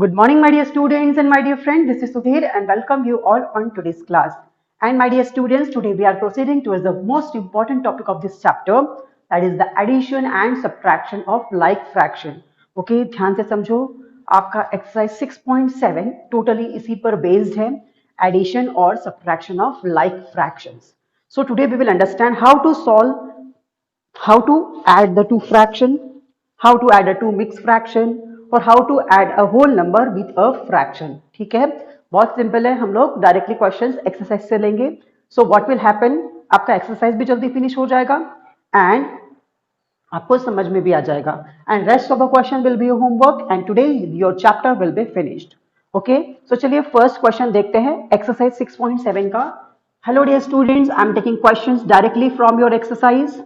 Good morning, my dear students and my dear friend. This is Sudhir and welcome you all on today's class. And my dear students, today we are proceeding towards the most important topic of this chapter, that is the addition and subtraction of like fraction. Okay, ध्यान से समझो आपका exercise 6.7 totally इसी पर based है, addition or subtraction of like fractions. So today we will understand how to add the two fraction, how to add a two mixed fraction और how to add a whole number with a fraction. ठीक है, बहुत simple है. हम लोग directly questions exercise से लेंगे. So what will happen, आपका एक्सरसाइज भी जल्दी फिनिश हो जाएगा एंड आपको समझ में भी आ जाएगा. And rest of the question will be homework and today your chapter will be finished. Okay, so चलिए फर्स्ट क्वेश्चन देखते हैं एक्सरसाइज 6.7 का. Hello dear students, I am taking questions directly from your exercise.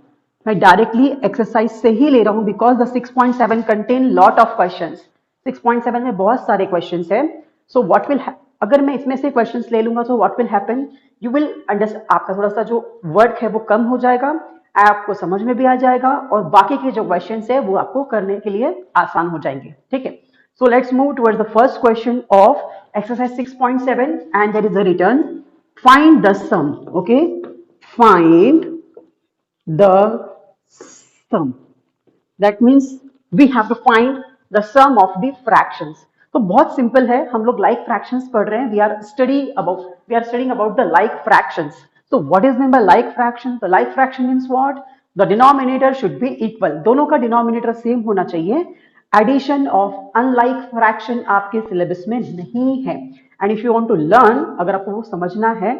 मैं directly exercise से ही ले रहा हूं because the 6.7 contain lot of questions. 6.7 में बहुत सारे क्वेश्चंस हैं. सो व्हाट विल, अगर मैं इसमें से क्वेश्चंस ले लूंगा तो what will happen, you will understand, आपका थोड़ा सा जो वर्क है वो कम हो जाएगा, आपको समझ में भी आ जाएगा और बाकी के जो क्वेश्चंस है वो आपको करने के लिए आसान हो जाएंगे. ठीक है, so let's move towards the first question of exercise 6.7 and there is a return, find the sum. Okay, find the sum. That means we have to find the sum of the fractions. तो बहुत simple है, हम लोग like fractions पढ़ रहे हैं. We are studying about the like fractions. So what is meant by like fraction? The like fraction means what? The denominator should be equal. दोनों का denominator same होना चाहिए. Addition of unlike fraction आपके syllabus में नहीं है. And if you want to learn, अगर आपको वो समझना है,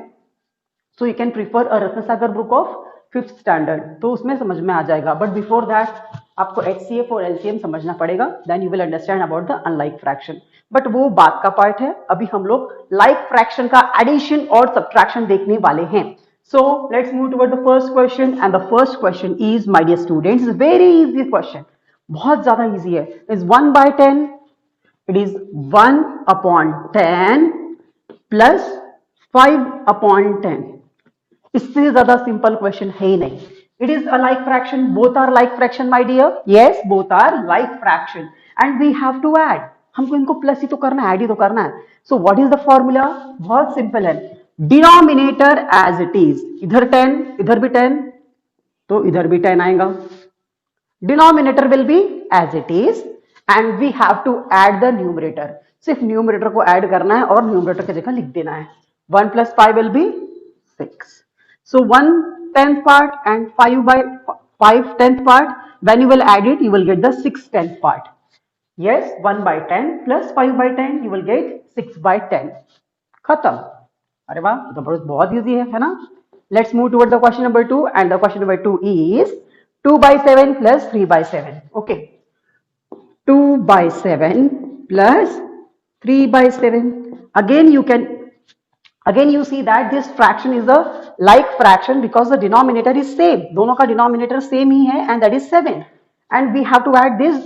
so you can prefer a Ratnasagar book of 5th standard, तो उसमें समझ में आ जाएगा. बट बिफोर दैट आपको HCF और LCM समझना पड़ेगा, then you will understand about the unlike fraction. But वो बात का पार्ट है. अभी हम लोग लाइक फ्रैक्शन का एडिशन और सब्ट्रैक्शन देखने वाले हैं. So let's move toward the first question and the first question is, my dear students, very easy question, बहुत ज्यादा इजी है. Is 1/10, it is 1/10 plus 5/10. इससे ज्यादा सिंपल क्वेश्चन है ही नहीं. It is a like fraction, both are like fraction my dear. Yes, both are like fraction and we have to add. हमको इनको प्लस ही तो करना है, ऐड ही तो करना है. So what is the formula? बहुत सिंपल है. डिनोमिनेटर एज इट इज, इधर 10, इधर भी 10, तो इधर भी 10 आएगा. Denominator will be as it is and we have to add the numerator. सिर्फ न्यूमरेटर को ऐड करना है और न्यूमरेटर की जगह लिख देना है. 1 + 5 will be 6. So 1/10 part and 5/10 part, when you will add it, you will get the 6/10 part. Yes, 1/10 plus 5/10, you will get 6/10. खत्म. अरे वाह, तो बहुत इजी है ना? Let's move toward the question number 2, and the question number 2 is 2/7 plus 3/7. Okay, 2/7 plus 3/7. Again you see that this fraction is a like fraction because the denominator is same. दोनों का denominator same ही है and that is 7. And we have to add these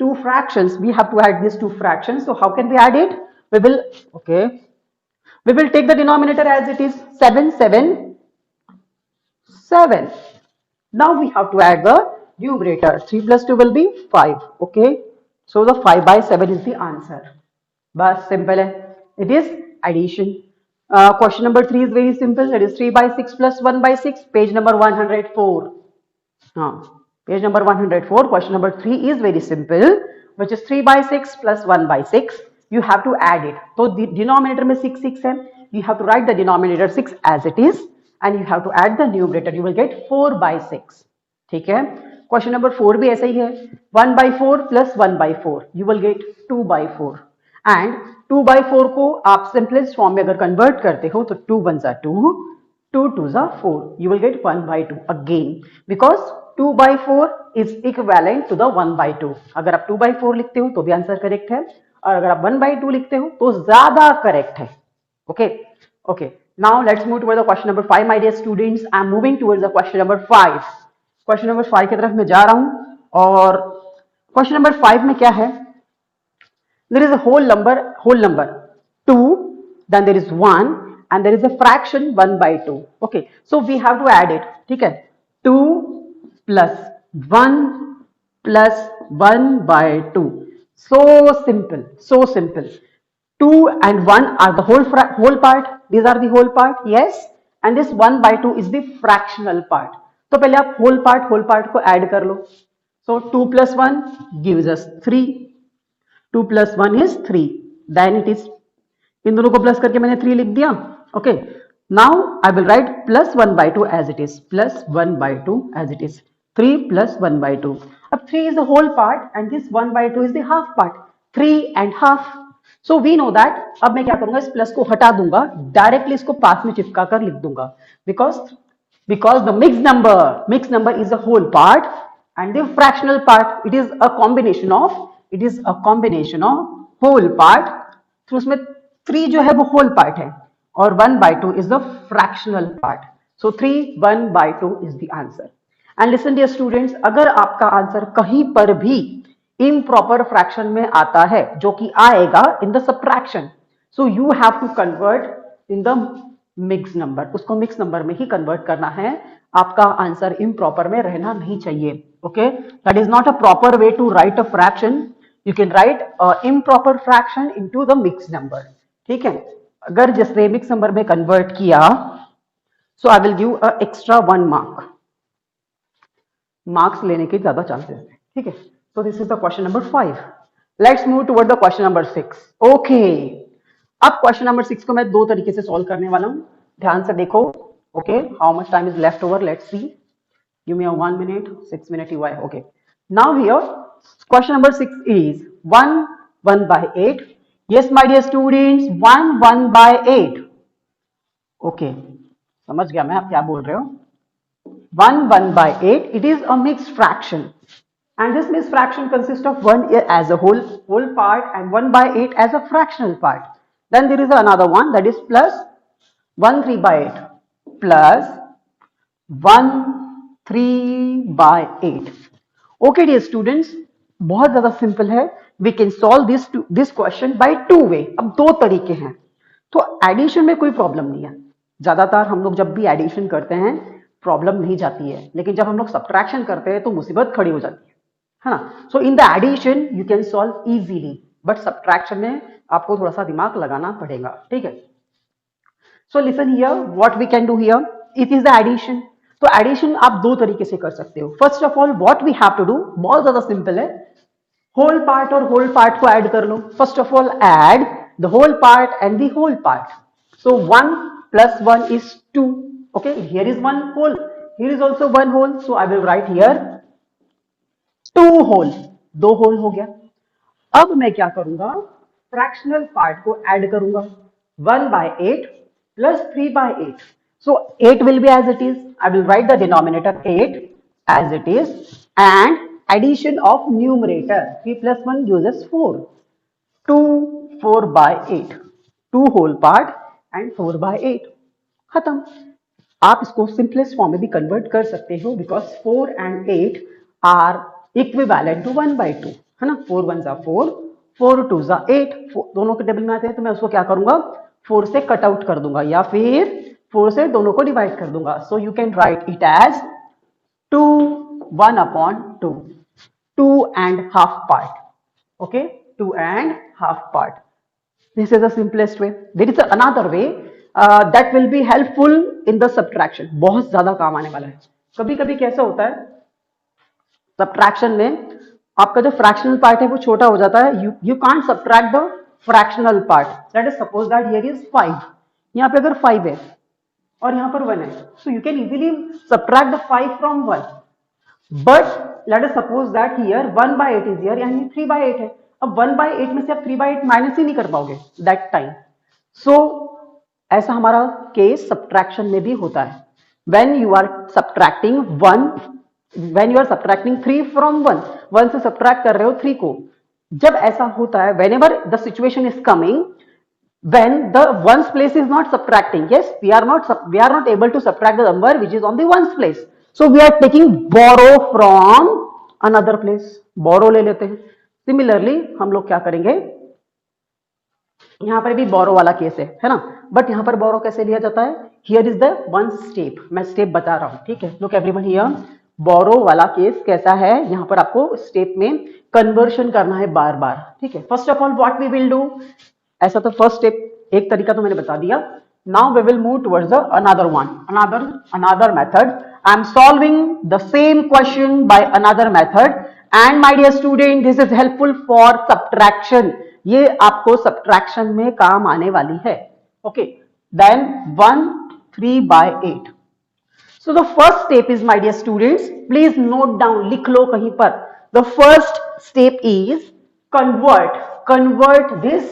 two fractions. So how can we add it? We will take the denominator as it is, 7, 7, 7. Now we have to add the numerator. 3 plus 2 will be 5. Okay. So the 5/7 is the answer. But simple. It is addition. Question number 3 is very simple. That is 3/6 plus 1/6. Page number 104. Page number 104. Question number 3 is very simple, which is 3/6 plus 1/6. You have to add it. So the denominator में 6 6 है. You have to write the denominator 6 as it is, and you have to add the numerator. You will get 4/6. ठीक है. Question number 4 भी ऐसा ही है. 1/4 plus 1/4. You will get 2/4. And 2/4 को आप simplest form में अगर कन्वर्ट करते हो तो 2 1 2, 2 2 4. You will get 1/2 again because 2/4 is equivalent to the 1/2. अगर आप 2/4 लिखते हो तो भी आंसर करेक्ट है और अगर आप 1/2 लिखते हो तो ज्यादा करेक्ट है. Okay. Now let's move towards the question number 5, my dear students. I am moving towards the question number 5. Question number 5 की तरफ मैं जा रहा हूं और question number 5 में क्या है? There is a whole number 2, then there is 1 and there is a fraction 1/2. Okay, so we have to add it. ठीक है, 2 plus 1 plus 1/2. So simple. 2 and 1 are the whole part. These are the whole part, yes. And this 1 by 2 is the fractional part. तो पहले आप whole part को add कर लो. So 2 plus 1 gives us 3. 2 plus 1 is 3. Then it is, इन दोनों को plus करके मैंने 3 लिख दिया. Okay. Now I will write plus 1 by 2 as it is. Plus 1 by 2 as it is. 3 plus 1 by 2. अब 3 is the whole part and this 1 by 2 is the half part. 3 and half. So we know that. अब मैं क्या करूंगा, इस plus को हटा दूंगा, directly इसको पास में चिपका कर लिख दूंगा. Because the mixed number is a whole part and the fractional part it is a combination of whole part. तो उसमें 3 जो है वो whole part है और 1 by 2 is the fractional part. So 3 1 by 2 is the answer. And listen dear students, अगर आपका answer कहीं पर भी improper fraction में आता है, जो कि आएगा in the subtraction, so you have to convert in the mixed number. उसको mixed number में ही convert करना है. आपका आंसर improper में रहना नहीं चाहिए. Okay, that is not a proper way to write a fraction. You can write improper fraction into the mixed number. ठीक है, अगर जैसे मिक्स नंबर में कन्वर्ट किया, so I will give a extra 1 mark. Marks लेने के ज्यादा chances है. ठीक है, so this is the question number 5. Let's move toward the question number 6. Okay, अब क्वेश्चन नंबर 6 को मैं दो तरीके से सॉल्व करने वाला हूं. ध्यान से देखो. Okay, how much time is left over, let's see. Give me a 1 minute, 6 minute UI. Okay, now here question number 6 is 1 by 8. Yes, my dear students, 1 by 8. Okay, समझ गया मैं आप क्या बोल रहे हो. 1 by 8. It is a mixed fraction, and this mixed fraction consists of 1 as a whole part and 1 by 8 as a fractional part. Then there is another one, that is plus 1 3 by 8 plus 1 3 by 8. Okay, dear students, बहुत ज्यादा simple है. We can solve this question by 2 way. अब 2 तरीके हैं. तो addition में कोई problem नहीं है. ज्यादातर हम लोग जब भी एडिशन करते हैं प्रॉब्लम नहीं जाती है, लेकिन जब हम लोग सब्ट्रैक्शन करते हैं तो मुसीबत खड़ी हो जाती है ना. So in the addition you can solve easily, but subtraction में आपको थोड़ा सा दिमाग लगाना पड़ेगा. ठीक है, so listen here what we can do here. It is the addition. तो एडिशन आप 2 तरीके से कर सकते हो. First of all what we have to do, बहुत ज्यादा सिंपल है. होल पार्ट और होल पार्ट को ऐड कर लो. First of all add the whole part and the whole part. So 1 plus 1 is 2. Okay, here is 1 whole, here is also 1 whole, so I will write here 2 whole. 2 whole हो गया. अब मैं क्या करूंगा, fractional part को add करूंगा. 1 by 8 plus 3 by 8. So 8 will be as it is. I will write the denominator 8 as it is and addition of numerator. 3 plus 1 gives us 4. 2 4 by 8. 2 whole part and 4 by 8. खत्म. आप इसको simplest form में भी convert कर सकते हो, because 4 and 8 are equivalent to 1 by 2 है ना. 4 1 जा 4, 4 2 जा 8. दोनों के टेबल में आते हैं तो मैं उसको क्या करूंगा, 4 से कट आउट कर दूंगा या फिर 4 से दोनों को डिवाइड कर दूंगा. So you can write it as 2 1/2. 2 and half part. Okay, 2 and half part. This is the simplest way. There is another way that will be helpful in the subtraction. बहुत ज्यादा काम आने वाला है. कभी कभी कैसा होता है सब्ट्रैक्शन में, आपका जो फ्रैक्शनल पार्ट है वो छोटा हो जाता है. You can't subtract the fractional part. That is suppose that here is 5. यहाँ पे अगर 5 है और यहाँ पर 1 है, so you can easily subtract the 5 from 1. But let us suppose that here 1 by 8 is here, यानी 3 by 8 है. अब 1 by 8 में से आप 3 by 8 माइनस ही नहीं कर पाओगे that time. So ऐसा हमारा केस सब्ट्रैक्शन में भी होता है. When you are subtracting 1, when you are subtracting 3 from 1, 1 से subtract कर रहे हो 3 को. जब ऐसा होता है, whenever the situation is coming, when the ones place is not subtracting, yes, we are not able to subtract the number which is on the ones place. So we are taking borrow from another place. Borrow ले लेते हैं. Similarly हम लोग क्या करेंगे, यहां पर भी बोरो वाला केस है ना. बट यहां पर बोरो कैसे लिया जाता है, here is the one step. मैं स्टेप बता रहा हूं. ठीक है, लुक एवरीवन हियर. बोरो वाला केस कैसा है, यहाँ पर आपको स्टेप में कन्वर्शन करना है बार बार, ठीक है। First of all what we will do, ऐसा तो फर्स्ट स्टेप एक तरीका तो मैंने बता दिया। Now we will move towards the another one, another method. I am solving the same question by another method and my dear student this is helpful for subtraction, ये आपको सब्ट्रैक्शन में काम आने वाली है। Okay, then 1 3/8। So the first step is, my dear students, please note down, लिख लो कहीं पर। The first step is convert this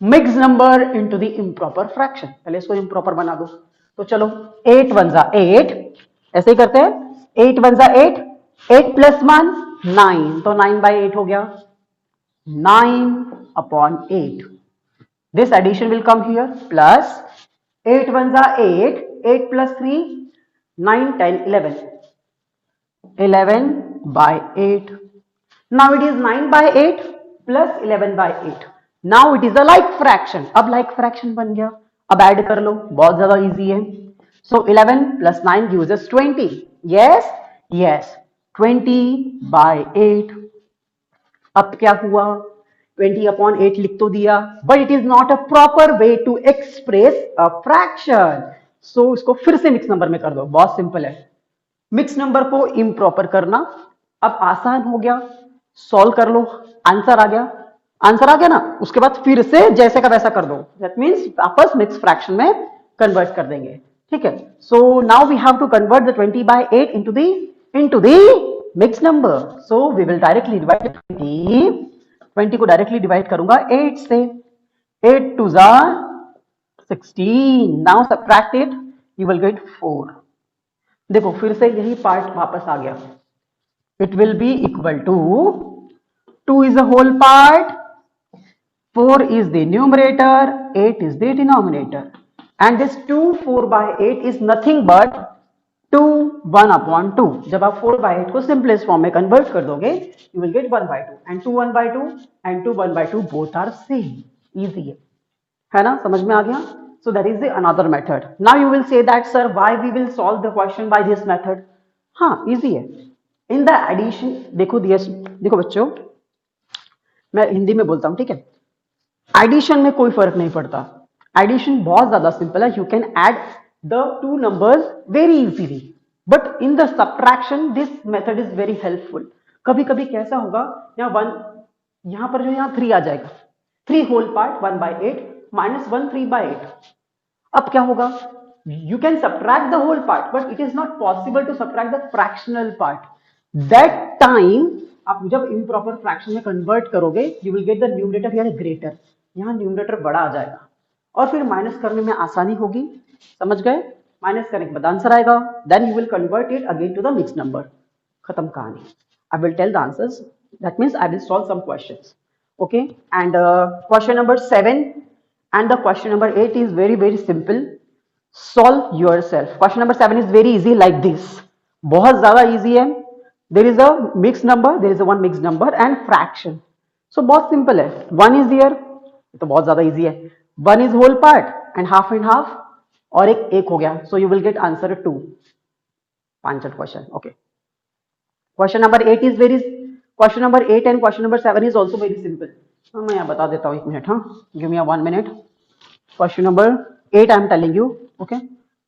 mixed number into the improper fraction। पहले इसको improper बना दो। तो चलो 8 1 जा 8, ऐसे ही करते हैं। 8 1 जा 8, 8 plus 1 9, तो 9/8 हो गया, 9/8। This addition will come here, plus 8 1 are 8, 8 plus 3, 9, 10, 11. 11/8. Now it is 9/8 plus 11/8. Now it is a like fraction. अब like fraction बन गया, अब ऐड कर लो, बहुत ज्यादा इजी है। So 11 plus 9 gives us 20. Yes, yes, 20/8। अब क्या हुआ, 20/8 लिख तो दिया, but it is not a proper way to express a fraction. So इसको फिर से मिक्स नंबर में कर दो, बहुत सिंपल है। मिक्स नंबर को इम्प्रॉपर करना, अब आसान हो गया, सॉल्व कर लो, आंसर आ गया, ना, उसके बाद फिर से जैसे का वैसा कर दो, दैट मीन्स वापस मिक्स फ्रैक्शन में कन्वर्ट कर देंगे, ठीक है। So now we have to convert the 20/8 into the mixed number. So we will directly divide 20 को डायरेक्टली डिवाइड करूंगा 8 से, 8 2 16। Now subtract it, you will get 4। देखो फिर से यही पार्ट वापस आ गया, it will be equal to 2 is a whole part, 4 is the numerator, 8 is the denominator, and this 2 4/8 is nothing but 2 1/2। जब आप 4/8 को सिंपलेस्ट फॉर्म में कन्वर्ट कर दोगे, you will get 1/2, and 2 1/2 and 2 1/2 both are same. Easy है ना, समझ में आ गया। So that is the another method. Now you will say that sir why we will solve the question by this method. हाँ, easy है। In the addition, देखो बच्चों, मैं हिंदी में बोलता हूं, ठीक है। एडिशन में कोई फर्क नहीं पड़ता, एडिशन बहुत ज्यादा सिंपल है, you can add the two numbers very easily, but in the subtraction this method is very helpful. कभी कभी कैसा होगा, यहाँ 1, यहाँ पर जो यहाँ 3 आ जाएगा, 3 होल पार्ट 1/8 minus 1 3/8। अब क्या होगा, you can subtract the whole part but it is not possible to subtract the fractional part। that time आप जब improper fraction में convert करोगे, you will get the numerator here greater, यहाँ numerator बड़ा आ जाएगा और फिर माइनस करने में आसानी होगी, समझ गए। माइनस करने के बाद आंसर आएगा, then you will convert it again to the mix number, खत्म कहानी। I will tell the answers, that means I will solve some questions, okay. And question number 7 and the question number 8 is very very simple, solve yourself। question number 7 is very easy like this, बहुत ज्यादा easy है। there is a mixed number, there is a one mixed number and fraction, so बहुत simple है। 1 is here, तो बहुत ज्यादा easy है, 1 is whole part and half और एक हो गया, so you will get answer 2। पांचट question, okay। question number 8 is question number 8 and question number 7 is also very simple। हाँ, मैं यहाँ बता देता हूँ, 1 मिनट, हाँ, give me a 1 minute। question number 8 I am telling you, okay।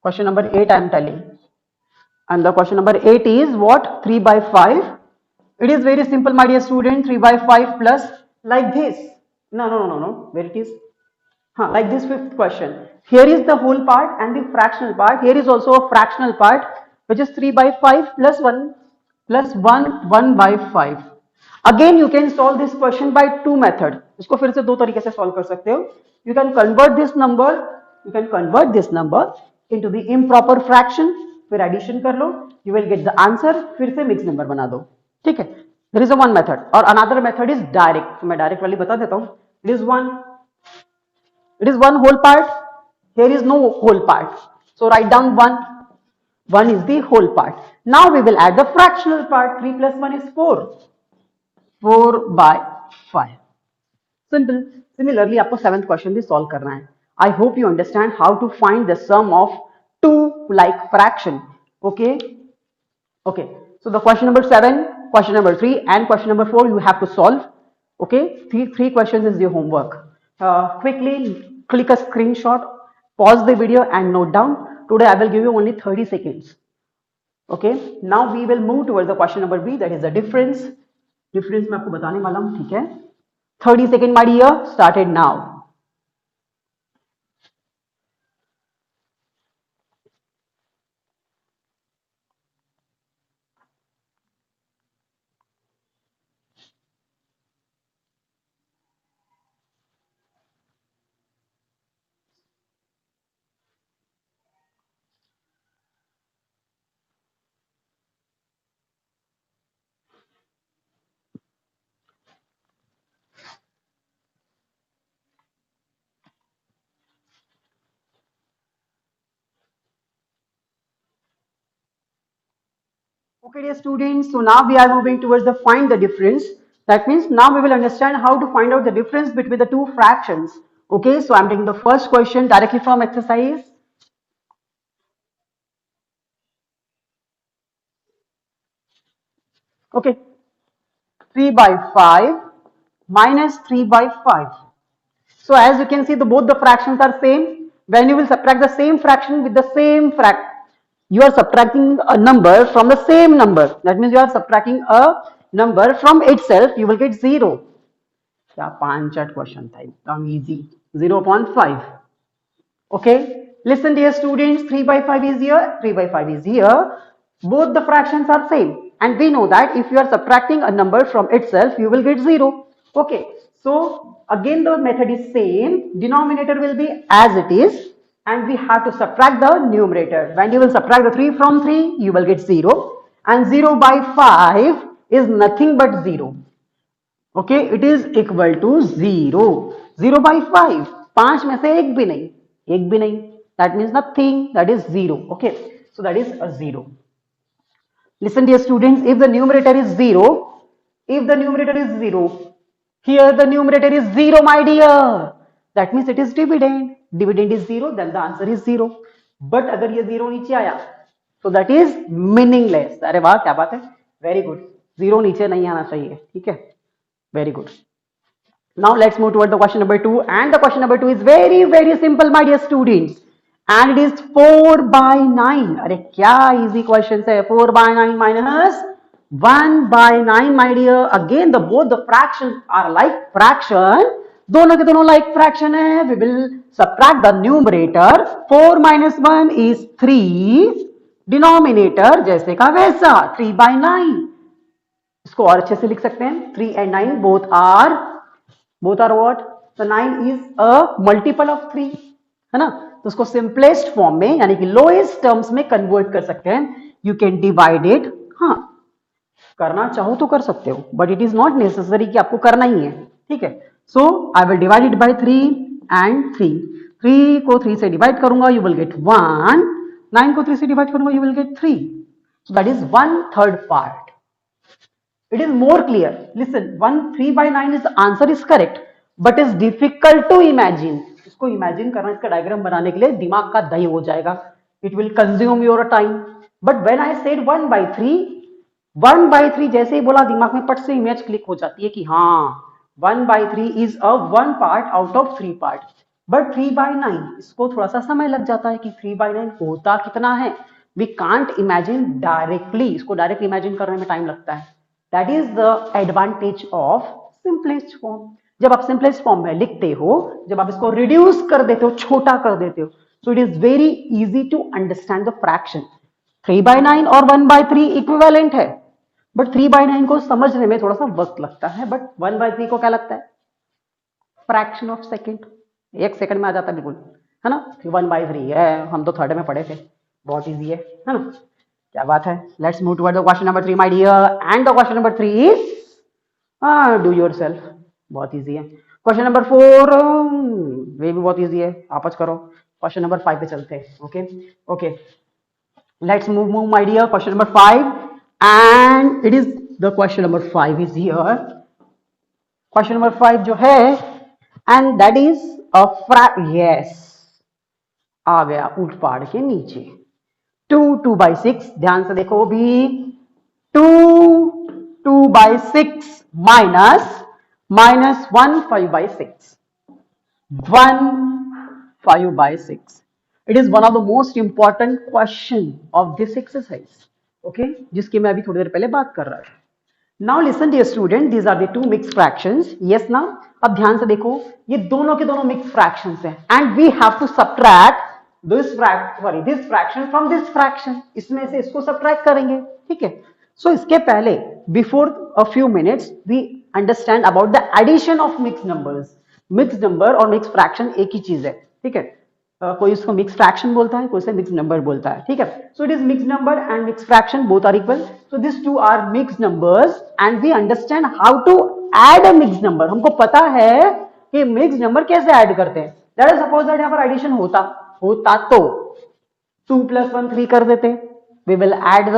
question number 8 I am telling, and the question number 8 is what, 3/5। it is very simple my dear student, 3/5 plus like this, no, where it is, like this fifth question, here is the whole part and the fractional part, here is also a fractional part which is 3/5 plus 1/5। Again you can solve this question by 2 method, इसको फिर से 2 तरीके से solve कर सकते हो। You can convert this number into the improper fraction, फिर addition कर लो, you will get the answer, फिर से मिक्स नंबर बना दो, ठीक है। There is a one method और अनदर मेथड इज डायरेक्ट, तो मैं डायरेक्ट वाली बता देता हूं। It is one whole part, here is no whole part, so write down 1 is the whole part। now we will add the fractional part, 3 plus 1 is 4/5। simple। similarly आपको 7th question भी solve करना है। I hope you understand how to find the sum of two like fraction। Okay. Okay. So the question number 7, question number 3, and question number 4 you have to solve. Okay. Three questions is your homework. Quickly click a screenshot, pause the video and note down. Today I will give you only 30 seconds. Okay. Now we will move towards the question number B, that is the difference. Difference मैं आपको बताने वाला हूँ, ठीक है? 30 seconds my dear, started now. Okay, dear students, so now we are moving towards the find the difference. That means now we will understand how to find out the difference between the two fractions. Okay, so I'm taking the first question directly from exercise. Okay, 3 by 5 minus 3 by 5. So as you can see, both the fractions are same. When you will subtract the same fraction with the same you are subtracting a number from the same number. That means you are subtracting a number from itself. You will get 0. क्या 5 question था एकदम easy. 0.5. Okay, listen dear students, 3 by 5 is here, 3 by 5 is here. Both the fractions are same, and we know that if you are subtracting a number from itself, you will get 0. Okay, so again the method is same. Denominator will be as it is, and we have to subtract the numerator. When you will subtract the 3 from 3, you will get 0, and 0 by 5 is nothing but 0. Okay, it is equal to 0. 0 by 5, 5 में से एक भी नहीं, that means nothing, that is 0. Okay, so that is a 0. Listen dear students, if the numerator is 0, here the numerator is 0 my dear, that means it is dividend is 0, then the answer is 0. But अगर ये 0 नीचे आया, so that is meaningless. अरे वाह क्या बात है, very good. 0 नीचे नहीं आना चाहिए, ठीक है, very good. Now let's move toward the question number 2, and the question number 2 is very simple my dear students, and it is 4 by 9. अरे क्या easy question है, 4 by 9 minus 1 by 9 my dear. Again both the fractions are like fraction, दोनों के दोनों like fraction है. We will subtract the numerator. 4 minus 1 is 3, denominator जैसे का वैसा 3 by 9. इसको और अच्छे से लिख सकते हैं, 3 and 9 both are what? So 9 is a multiple of 3, है ना? तो उसको सिंपलेस्ट फॉर्म में यानी कि लोएस्ट टर्म्स में कन्वर्ट कर सकते हैं. यू कैन डिवाइड इट, हाँ करना चाहो तो कर सकते हो, but it is not necessary कि आपको करना ही है, ठीक है. So I will divide it by 3 and 3. 3 को 3 से डिवाइड करूंगा, यू विल गेट 1. 9 को 3 से डिवाइड करूंगा, you will gate 3. So that is 1/3 part. It is more clear. Listen, 3 by 9 is the answer is correct, but is difficult to imagine. इसको imagine करना, इसका diagram बनाने के लिए दिमाग का दही हो जाएगा. It will consume your time. But when I said 1/3 जैसे ही बोला दिमाग में पट से इमेज क्लिक हो जाती है कि हाँ 1/3 is a 1 part out of 3 part. But 3 by 9 इसको थोड़ा सा समय लग जाता है कि 3 by 9 होता कितना है. We can't imagine directly. इसको डायरेक्ट इमेजिन करने में टाइम लगता है. That is the advantage of simplest form. जब आप simplest form में लिखते हो, जब आप इसको reduce कर देते हो, छोटा कर देते हो, so it is very easy to understand the fraction. 3 by 9 और 1/3 equivalent है, but 3 by 9 को समझने में थोड़ा सा वक्त लगता है, but 1/3 को क्या लगता है, fraction of second, 1 सेकंड में आ जाता है बिल्कुल, है ना. 1/3 है, हम तो थर्ड में पढ़े थे, बहुत इजी है ना. क्या बात है. Let's move toward the question number 3 my dear, and the question number 3 is do yourself. बहुत इजी है. क्वेश्चन नंबर 4 वे भी बहुत इजी है, आपस करो. क्वेश्चन नंबर 5 पे चलते हैं. Okay, let's move my dear. Question number 5, and it is the question number 5 is here. Question number 5 जो है, and that is a yes, आ गया ऊट पहाड़ के नीचे. 2/6, ध्यान से देखो भी, 2/6 minus 1 5/6, 1 5/6. It is one of the most important question of this exercise. Okay, जिसकी मैं अभी थोड़ी देर पहले बात कर रहा था. Now listen dear student, these are the two mixed fractions. Yes now, अब ध्यान से देखो, ये दोनों के दोनों mixed fractions हैं and we have to subtract this fraction from this fraction. इसमें से इसको subtract करेंगे, ठीक है. So इसके पहले before a few minutes we understand about the addition of mixed numbers. Mixed number और mixed fraction एक ही चीज है, ठीक है. कोई इसको मिक्स फ्रैक्शन बोलता है, कोई इसे मिक्स नंबर बोलता है, ठीक है. So it is mix number and mix fraction, both are equal. So this two are mix numbers and we understand how to add a mix number. हमको पता है कि मिक्स नंबर कैसे ऐड करते हैं. लेट अस सपोज दैट यहाँ पर addition होता तो 2 + 1 3 कर देते. We will add the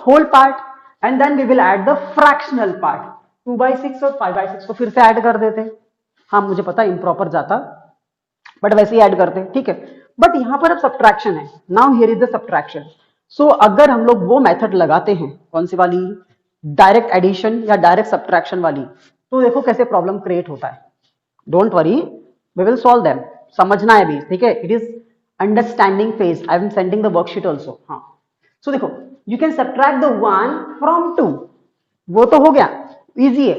whole part and then we will add the fractional part. 2/6 और 5/6 को फिर से ऐड कर देते. हाँ मुझे पता इम्प्रॉपर जाता, बट वैसे ही ऐड करते हैं, ठीक है. बट यहां पर अब सब्ट्रैक्शन है. Now here is the subtraction. So अगर हम लोग वो मेथड लगाते हैं, कौन सी वाली, डायरेक्ट एडिशन या डायरेक्ट सब्ट्रैक्शन वाली, तो देखो कैसे प्रॉब्लम क्रिएट होता है. Don't worry, we will solve them. समझना है भी, ठीक है. It is understanding phase. I am sending the worksheet also. हाँ सो देखो, you can subtract the 1 from 2. वो तो हो गया, इजी है.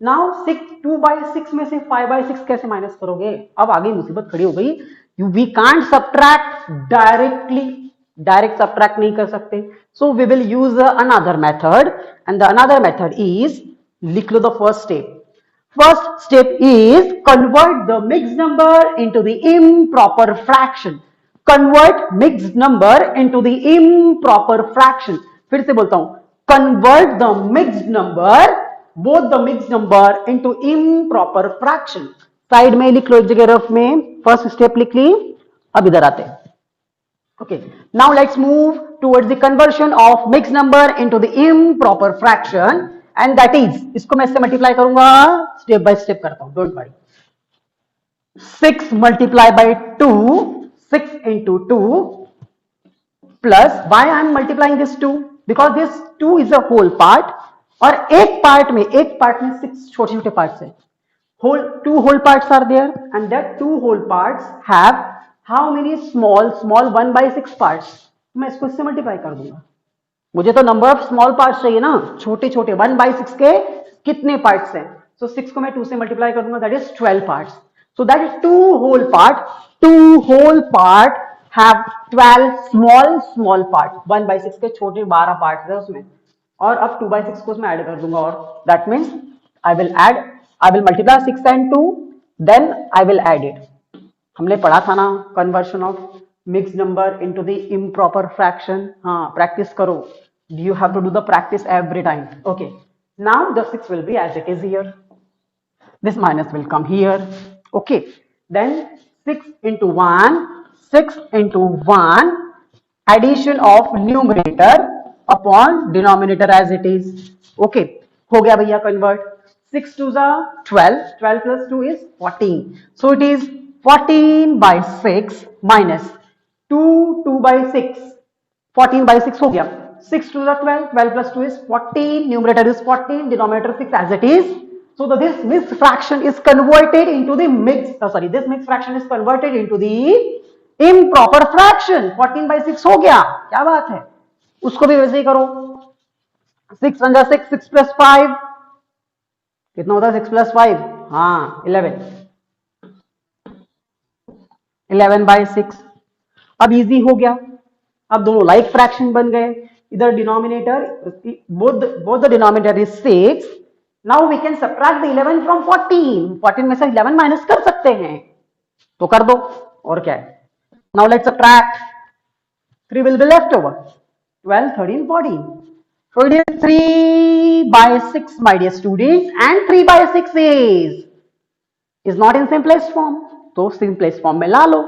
नाउ 2/6 में से 5/6 कैसे माइनस करोगे. अब आगे मुसीबत खड़ी हो गई. We can't subtract directly, direct subtract नहीं कर सकते. So we will use another method and the another method is, लिख लो the first step. First step is convert the mixed number into the improper fraction. Convert mixed number into the improper fraction. फिर से बोलता हूं, convert the mixed number, both the mixed number into improper fraction. Side में लिख लो एक जगह rough में. First step लिख ली. अब इधर आते हैं. Okay, now let's move towards the conversion of mixed number into the improper fraction. And that is, इसको मैं इससे मल्टीप्लाई करूंगा, स्टेप बाय स्टेप करता हूं, don't worry. 6 multiply by 2, 6 into 2 plus, why I am multiplying this 2, because this 2 is a whole part. और एक part में 6 छोटे छोटे पार्ट्स है. two whole parts are there and that 2 whole parts have how many small 1/6 parts. मैं इसको इससे multiply कर दूंगा. मुझे तो नंबर ऑफ स्मॉल पार्ट्स चाहिए ना, छोटे छोटे. 1/6 के कितने पार्ट्स हैं. सो 6 को मैं 2 से मल्टीप्लाई कर दूंगा, that is 12 parts. So that is 2 whole part have 12 small part. 1/6 के छोटे 12 पार्ट्स है उसमें. और अब 2/6 को उसमें ऐड कर दूंगा. और that means I will multiply 6 and 2, then I will add it. हमने पढ़ा था ना, conversion of mixed number into the improper fraction. हाँ, प्रैक्टिस करो. You have to do the practice every time. Okay, now the 6 will be as it is here. This minus will come here. Okay, then 6 into 1, 6 into 1, addition of numerator upon denominator as it is. Okay, हो गया भैया convert. 6 2s are 12, 12 plus 2 is 14. So it is 14/6 minus 2/6. 14/6 हो गया. 6 2s are 12, 12 plus 2 is 14, numerator is 14, denominator 6 as it is. So this mixed fraction is converted into the this mixed fraction is converted into the improper fraction. 14/6 हो गया, क्या बात है. उसको भी वैसे ही करो. 6 1 जा 6, 6 plus 5 कितना होता है. 6 plus 5, हाँ 11. 11/6. अब इजी हो गया. अब दोनों लाइक फ्रैक्शन बन गए. इधर denominator, both the denominator is 6. Now we can subtract the 11 from 14. 14 में से 11 माइनस कर सकते हैं, तो कर दो, और क्या है. Now let's subtract. 3 will be left over. 12 13 14. So it is 3/6 my dear students, and 3/6 is not in simplest form. तो simplest form में ला लो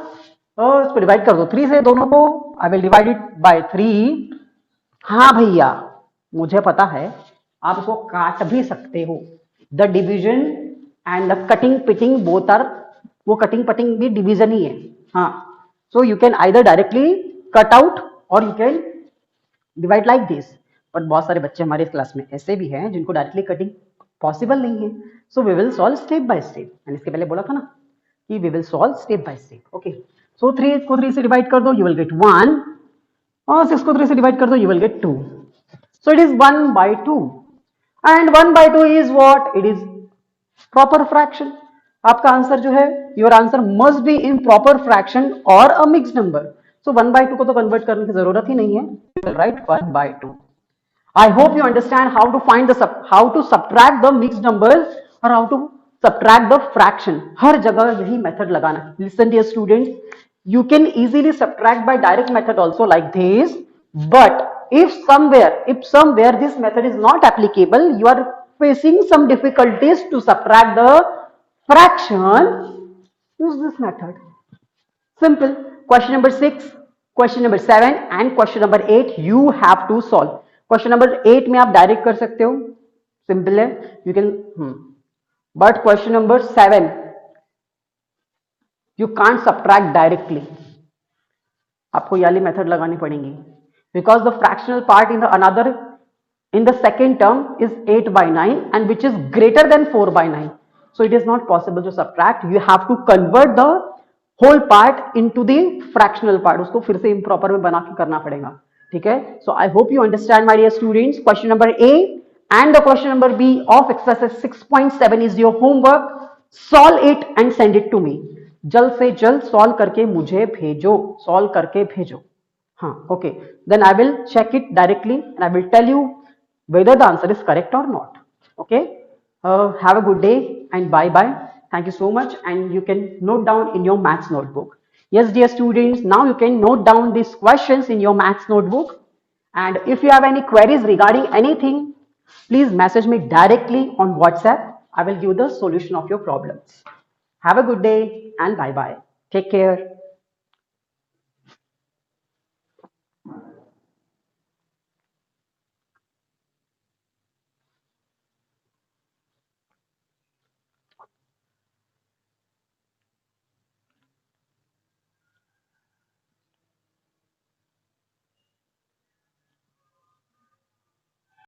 और इसको डिवाइड कर दो 3 से दोनों को. I will divide it by 3. हाँ भैया, मुझे पता है आप इसको काट भी सकते हो. The division and the cutting pitting both are, वो कटिंग पटिंग भी डिवीजन ही है. हाँ, so you can either directly cut out और you can divide like this. पर बहुत सारे बच्चे हमारे क्लास में ऐसे भी हैं जिनको डायरेक्टली कटिंग पॉसिबल नहीं है, so we will solve step by step. मैंने इसके पहले बोला था ना कि we will solve step by step. Okay, so 3 को 3 से डिवाइड कर दो, यू विल गेट 1, और 6 को 3 से डिवाइड कर दो, you will gate 2। So it is 1/2, and 1/2 is what? It is proper fraction. आपका आंसर जो है, your answer must be in proper fraction और अ मिक्स नंबर। सो 1/2 को तो कन्वर्ट करने की जरूरत ही नहीं है, right? 1/2। I hope you understand how to find the how to subtract the mixed numbers or how to subtract the fraction. हर जगह यही मेथड लगाना है. Listen dear students, you can easily subtract by direct method also like this, but if somewhere this method is not applicable, you are facing some difficulties to subtract the fraction, use this method. Simple. Question number 6, question number 7 and question number 8 you have to solve. Question number 8 में आप direct कर सकते हो, simple है, you can, but question number 7 you can't subtract directly, आपको ये वाली method लगानी पड़ेगी, because the fractional part in the another in the second term is 8/9 and which is greater than 4/9, so it is not possible to subtract. You have to convert the whole part into the fractional part, उसको फिर से improper में बना के करना पड़ेगा, ठीक है? So I hope you understand my dear students. Question number A and the question number B of exercise 6.7 is your homework. Solve it and send it to me. जल्द से जल्द सॉल्व करके मुझे भेजो, सॉल्व करके भेजो. हाँ, okay. Then I will check it directly and I will tell you whether the answer is correct or not. Okay. Have a good day and bye bye. Thank you so much, and you can note down in your maths notebook. Yes dear students, now you can note down these questions in your maths notebook, and if you have any queries regarding anything, please message me directly on WhatsApp. I will give the solution of your problems. Have a good day and bye bye. Take care.